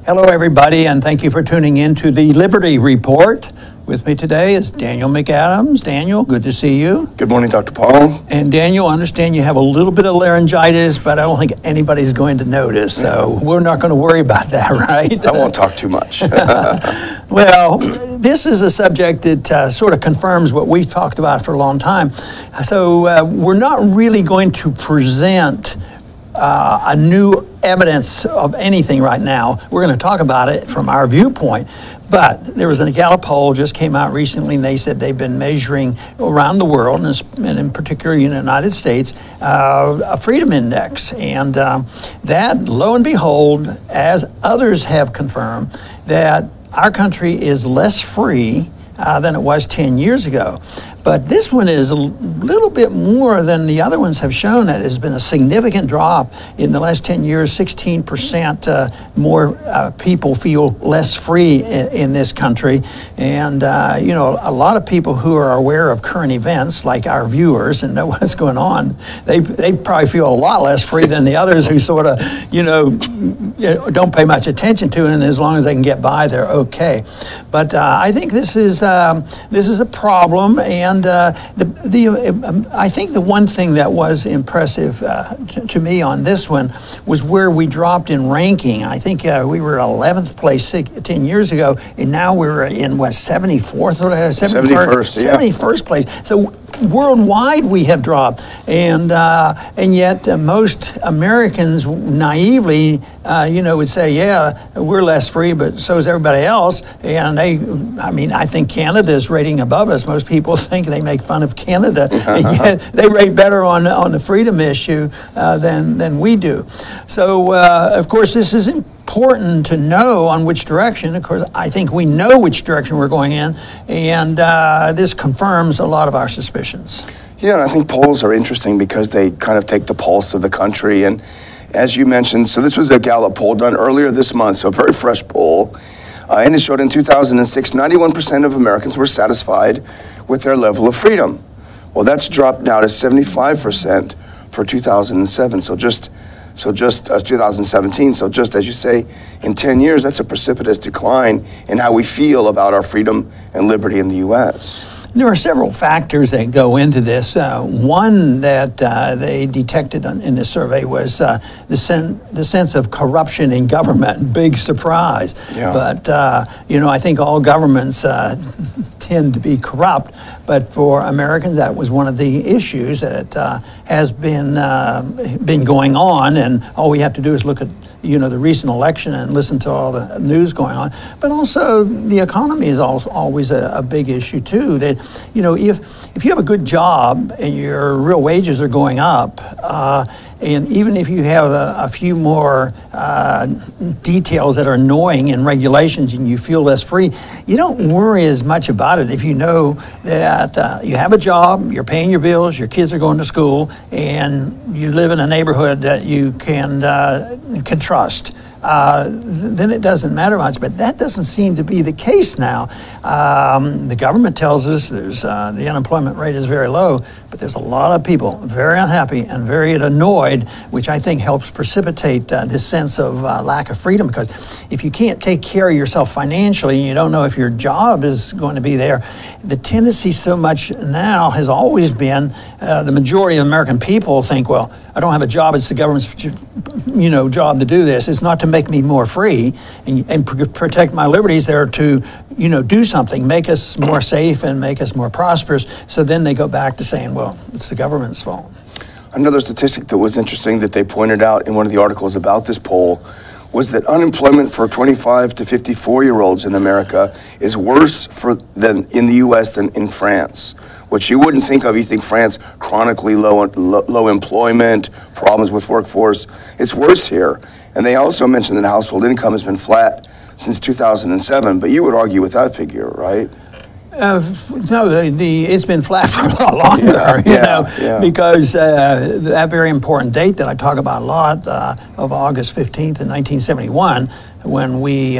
Hello, everybody, and thank you for tuning in to the Liberty Report. With me today is Daniel McAdams. Daniel, good to see you. Good morning, Dr. Paul. And Daniel, I understand you have a little bit of laryngitis, but I don't think anybody's going to notice, so we're not going to worry about that, right? I won't talk too much. Well, this is a subject that sort of confirms what we've talked about for a long time. So we're not really going to present a new evidence of anything right now. We're going to talk about it from our viewpoint. But there was a Gallup Poll just came out recently, and they said they've been measuring around the world, and in particular in the United States, a freedom index. And that, lo and behold, as others have confirmed, that our country is less free than it was 10 years ago. But this one is a little bit more than the other ones have shown. That has been a significant drop in the last 10 years. 16% more people feel less free in this country. And, you know, a lot of people who are aware of current events, like our viewers, and know what's going on, they probably feel a lot less free than the others who sort of, you know, don't pay much attention to it, and as long as they can get by, they're okay. But I think this is a problem, and I think the one thing that was impressive to me on this one was where we dropped in ranking. I think we were 11th place 10 years ago, and now we're in, what, 74th? 71st, yeah. 71st place. So worldwide we have dropped, and yet most Americans naively, you know, would say, yeah, we're less free, but so is everybody else. And I think Canada's rating above us. Most people think they make fun of Canada, and yet they rate better on the freedom issue than we do. So, of course, this is important to know on which direction. Of course, I think we know which direction we're going in, and this confirms a lot of our suspicions. Yeah, and I think polls are interesting because they kind of take the pulse of the country. And as you mentioned, so this was a Gallup poll done earlier this month, so a very fresh poll. And it showed in 2006, 91% of Americans were satisfied with their level of freedom. Well, that's dropped now to 75% for 2007. So just 2017. So just as you say, in 10 years, that's a precipitous decline in how we feel about our freedom and liberty in the U.S. There are several factors that go into this. One that they detected in this survey was the sense of corruption in government. Big surprise. Yeah. But, you know, I think all governments tend to be corrupt. But for Americans, that was one of the issues that has been going on. And all we have to do is look at, you know, the recent election and listen to all the news going on. But also the economy is always a big issue too. That, you know, if you have a good job and your real wages are going up, and even if you have a few more details that are annoying in regulations and you feel less free, you don't worry as much about it if you know that you have a job, you're paying your bills, your kids are going to school, and you live in a neighborhood that you can trust. Then it doesn't matter much, but that doesn't seem to be the case now. The government tells us the unemployment rate is very low, but there's a lot of people very unhappy and very annoyed, which I think helps precipitate this sense of lack of freedom, because if you can't take care of yourself financially and you don't know if your job is going to be there, the tendency so much now has always been the majority of American people think, well, I don't have a job, it's the government's job to do this. It's not to make me more free and protect my liberties. They're to, you know, do something, make us more safe and make us more prosperous. So then they go back to saying, well, it's the government's fault. Another statistic that was interesting that they pointed out in one of the articles about this poll was that unemployment for 25 to 54-year-olds in America is worse than in the U.S. than in France, which you wouldn't think of. You think France, chronically low employment, problems with workforce. It's worse here. And they also mentioned that household income has been flat since 2007, but you would argue with that figure, right? No, it's been flat for a lot longer, because that very important date that I talk about a lot of August 15th in 1971 when we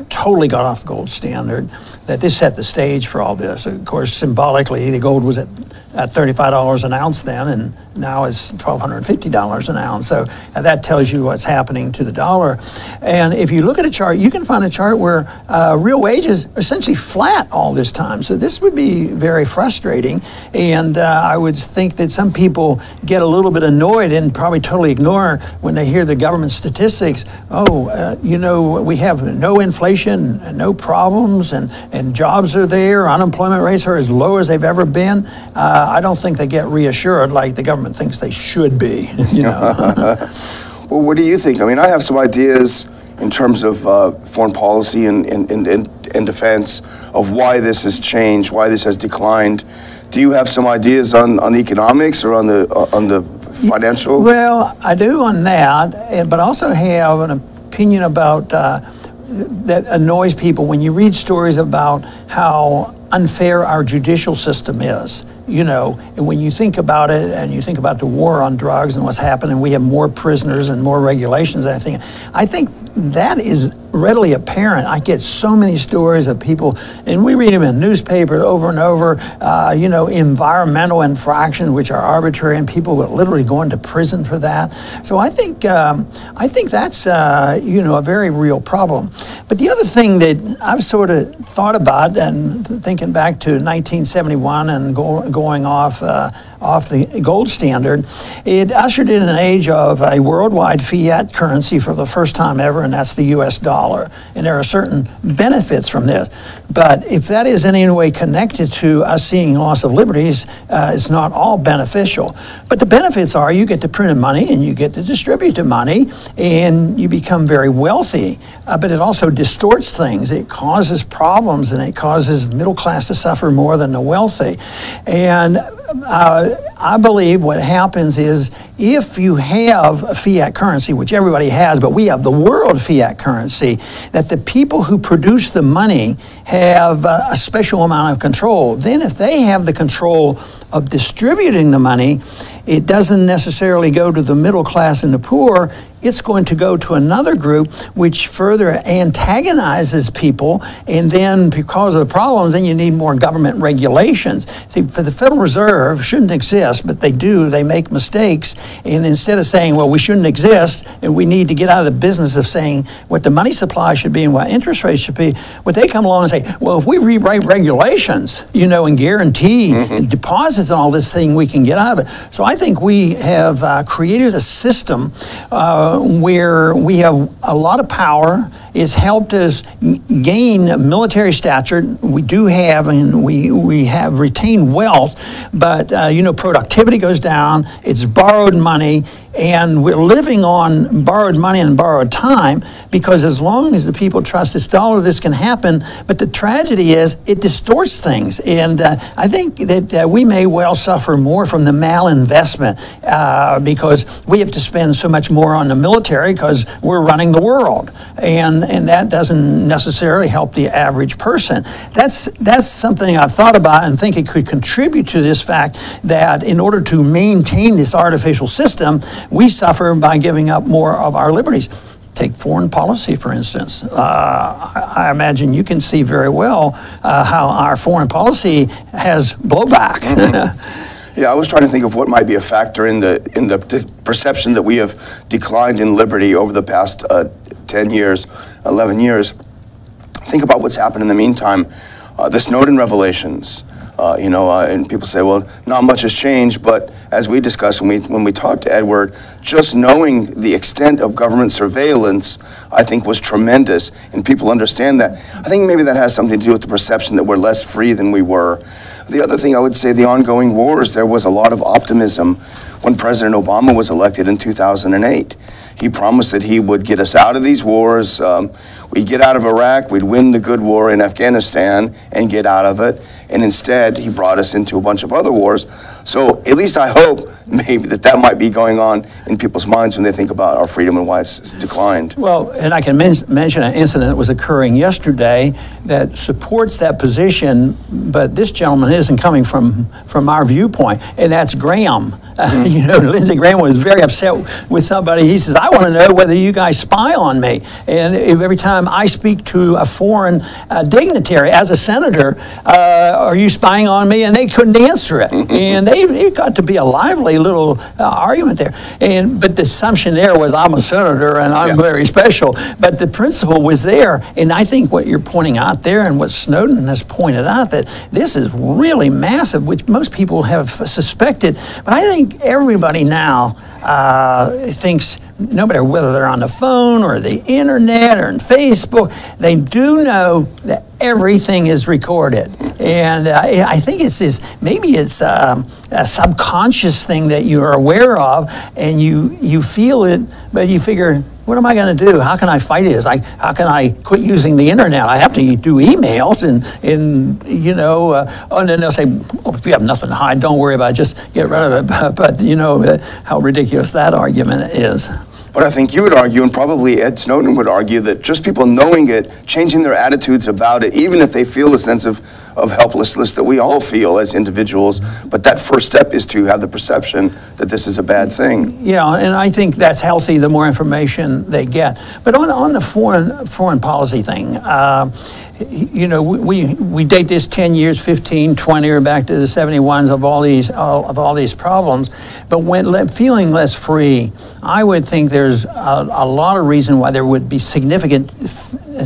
totally got off the gold standard, that this set the stage for all this. Of course, symbolically, the gold was at $35 an ounce then, and now it's $1,250 an ounce. So that tells you what's happening to the dollar. And if you look at a chart, you can find a chart where real wages are essentially flat all this time. So this would be very frustrating. And I would think that some people get a little bit annoyed and probably totally ignore when they hear the government statistics. You know, we have no inflation, and no problems, and jobs are there. Unemployment rates are as low as they've ever been. I don't think they get reassured like the government thinks they should be, you know. Well, what do you think? I mean, I have some ideas in terms of foreign policy and defense of why this has changed, why this has declined. Do you have some ideas on economics or on the financial? Well, I do on that, but also have an opinion about that annoys people when you read stories about how unfair our judicial system is, you know, and when you think about it and you think about the war on drugs and what's happening, we have more prisoners and more regulations. I think that is readily apparent. I get so many stories of people, and we read them in newspapers over and over, you know, environmental infractions which are arbitrary, and people will literally go into prison for that. So I think that's you know, a very real problem. But the other thing that I've sort of thought about, and thinking back to 1971 and going off the gold standard, it ushered in an age of a worldwide fiat currency for the first time ever, and that's the U.S. dollar. And there are certain benefits from this. But if that is in any way connected to us seeing loss of liberties, it's not all beneficial. But the benefits are you get to print money and you get to distribute the money and you become very wealthy. But it also distorts things. It causes problems and it causes middle class to suffer more than the wealthy. And I believe what happens is if you have a fiat currency, which everybody has, but we have the world fiat currency, that the people who produce the money have a special amount of control. Then if they have the control of distributing the money, it doesn't necessarily go to the middle class and the poor. It's going to go to another group which further antagonizes people, and then because of the problems, then you need more government regulations. See, for the Federal Reserve shouldn't exist, but they do. They make mistakes, and instead of saying, well, we shouldn't exist, and we need to get out of the business of saying what the money supply should be and what interest rates should be, what they come along and say, well, if we rewrite regulations, you know, and guarantee and deposits and all this thing, we can get out of it. So I think we have created a system where we have a lot of power. It's helped us gain military stature. We do have, and we have retained wealth, but you know, productivity goes down. It's borrowed money, and we're living on borrowed money and borrowed time, because as long as the people trust this dollar, this can happen. But the tragedy is it distorts things, and I think that we may well suffer more from the malinvestment because we have to spend so much more on the military because we're running the world, and that doesn't necessarily help the average person. That's something I've thought about and think it could contribute to this fact that in order to maintain this artificial system, we suffer by giving up more of our liberties. Take foreign policy, for instance. I imagine you can see very well how our foreign policy has blowback. Yeah, I was trying to think of what might be a factor in the perception that we have declined in liberty over the past 10 years, 11 years. Think about what's happened in the meantime. The Snowden revelations, you know, and people say, well, not much has changed, but as we discussed when we talked to Edward, just knowing the extent of government surveillance, I think, was tremendous, and people understand that. I think maybe that has something to do with the perception that we're less free than we were. The other thing I would say, the ongoing wars, there was a lot of optimism when President Obama was elected in 2008. He promised that he would get us out of these wars. We'd get out of Iraq, we'd win the good war in Afghanistan and get out of it. And instead, he brought us into a bunch of other wars. So at least I hope maybe that might be going on in people's minds when they think about our freedom and why it's declined. Well, and I can mention an incident that was occurring yesterday that supports that position, but this gentleman isn't coming from our viewpoint, and that's Graham. You know, Lindsey Graham was very upset with somebody. He says, I want to know whether you guys spy on me. And every time I speak to a foreign dignitary as a senator, are you spying on me? And they couldn't answer it. And it got to be a lively little argument there. But the assumption there was, I'm a senator and I'm very special. But the principle was there. And I think what you're pointing out there and what Snowden has pointed out, that this is really massive, which most people have suspected. But I think everybody now thinks, no matter whether they're on the phone or the internet or on Facebook, they do know that everything is recorded. And I think it's this, maybe it's a subconscious thing that you are aware of, and you feel it, but you figure, what am I going to do? How can I fight this? How can I quit using the internet? I have to do emails, and you know, and then they'll say, well, if you have nothing to hide, don't worry about it, just get rid of it. But you know how ridiculous that argument is. But I think you would argue, and probably Ed Snowden would argue, that just people knowing it, changing their attitudes about it, even if they feel a sense of helplessness that we all feel as individuals, but that first step is to have the perception that this is a bad thing. Yeah, and I think that's healthy the more information they get. But on the foreign policy thing, you know, we date this 10 years, 15, 20, or back to the 71s of all these problems. But when feeling less free, I would think there's a lot of reason why there would be significant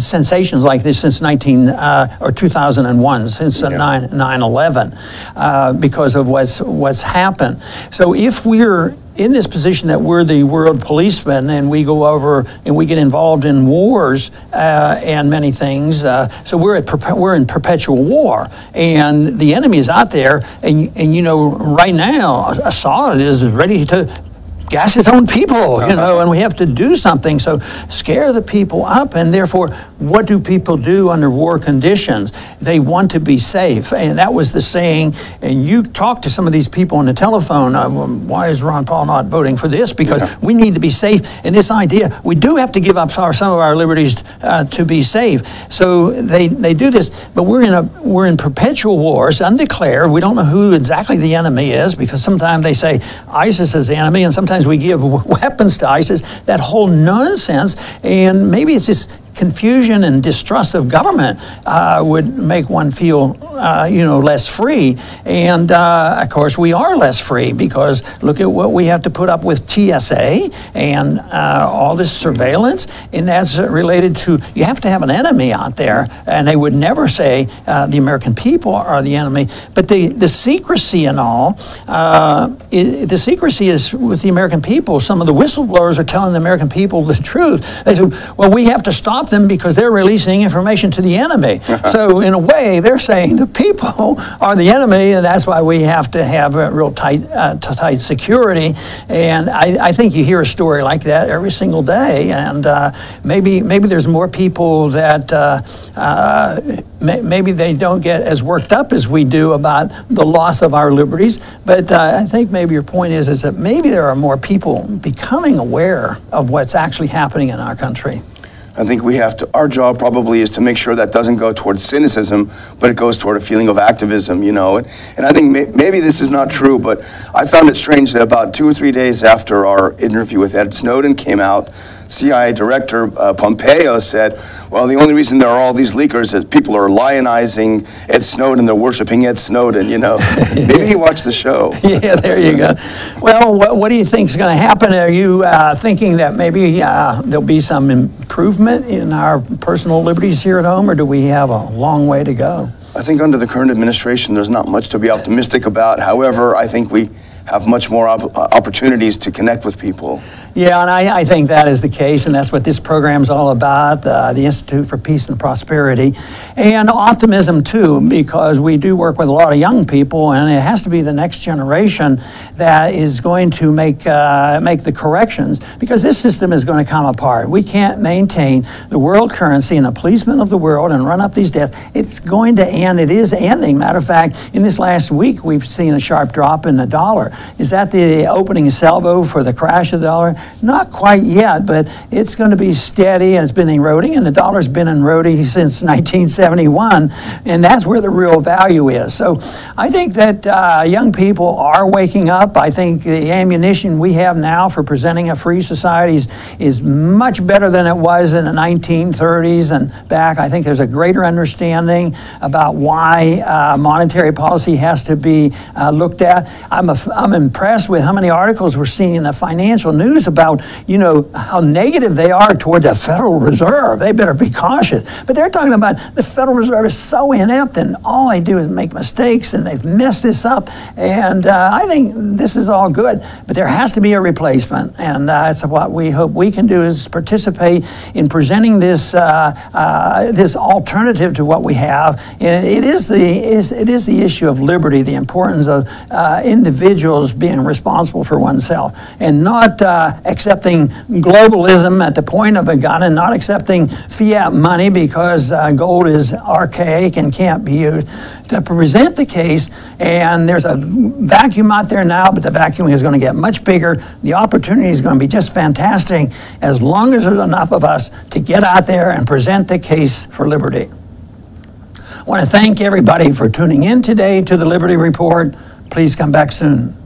sensations like this since 2001, since 9/11, because of what's happened. So if we're in this position that we're the world policeman and we go over and we get involved in wars and many things, so we're in perpetual war, and the enemy is out there, and you know, right now Assad is ready to gas his own people, you know, and we have to do something. So scare the people up, and therefore, what do people do under war conditions? They want to be safe, and that was the saying. And you talk to some of these people on the telephone, why is Ron Paul not voting for this? Because we need to be safe, and this idea, we do have to give up some of our liberties to be safe. So they do this, but we're in perpetual wars, undeclared. We don't know who exactly the enemy is, because sometimes they say ISIS is the enemy, and sometimes we give weapons to ISIS, that whole nonsense. And maybe it's this confusion and distrust of government would make one feel, you know, less free. And of course, we are less free, because look at what we have to put up with TSA and all this surveillance. And that's related to, you have to have an enemy out there. And they would never say the American people are the enemy. But the secrecy and all, the secrecy is with the American people. Some of the whistleblowers are telling the American people the truth. They say, well, we have to stop them because they're releasing information to the enemy. So in a way, they're saying the people are the enemy, and that's why we have to have a real tight security. And I think you hear a story like that every single day. And maybe there's more people that maybe they don't get as worked up as we do about the loss of our liberties. But I think maybe your point is that maybe there are more people becoming aware of what's actually happening in our country. I think we have to, our job probably is to make sure that doesn't go towards cynicism, but it goes toward a feeling of activism, you know. And I think maybe this is not true, but I found it strange that about 2 or 3 days after our interview with Ed Snowden came out, CIA Director Pompeo said, well, the only reason there are all these leakers is people are lionizing Ed Snowden, they're worshiping Ed Snowden, you know. Maybe he watched the show. Yeah, there you go. Well, what do you think is going to happen? Are you thinking that maybe there'll be some improvement in our personal liberties here at home, or do we have a long way to go? I think under the current administration, there's not much to be optimistic about. However, I think we have much more opportunities to connect with people. Yeah, and I think that is the case, and that's what this program is all about, the Institute for Peace and Prosperity, and optimism too, because we do work with a lot of young people, and it has to be the next generation that is going to make the corrections, because this system is going to come apart. We can't maintain the world currency and a policeman of the world and run up these debts. It's going to end. It is ending. Matter of fact, in this last week, we've seen a sharp drop in the dollar. Is that the opening salvo for the crash of the dollar? Not quite yet, but it's going to be steady, and it's been eroding, and the dollar's been eroding since 1971, and that's where the real value is. So I think that young people are waking up. I think the ammunition we have now for presenting a free society is much better than it was in the 1930s and back. I think there's a greater understanding about why monetary policy has to be looked at. I'm impressed with how many articles we're seeing in the financial news about, you know, how negative they are toward the Federal Reserve. They better be cautious. But they're talking about the Federal Reserve is so inept, and all they do is make mistakes, and they've messed this up. And I think this is all good, but there has to be a replacement, and that's what we hope we can do, is participate in presenting this this alternative to what we have. And it is the issue of liberty, the importance of individuals being responsible for oneself, and not accepting globalism at the point of a gun, and not accepting fiat money because gold is archaic and can't be used, to present the case. And there's a vacuum out there now, but the vacuum is going to get much bigger. The opportunity is going to be just fantastic as long as there's enough of us to get out there and present the case for liberty. I want to thank everybody for tuning in today to the Liberty Report. Please come back soon.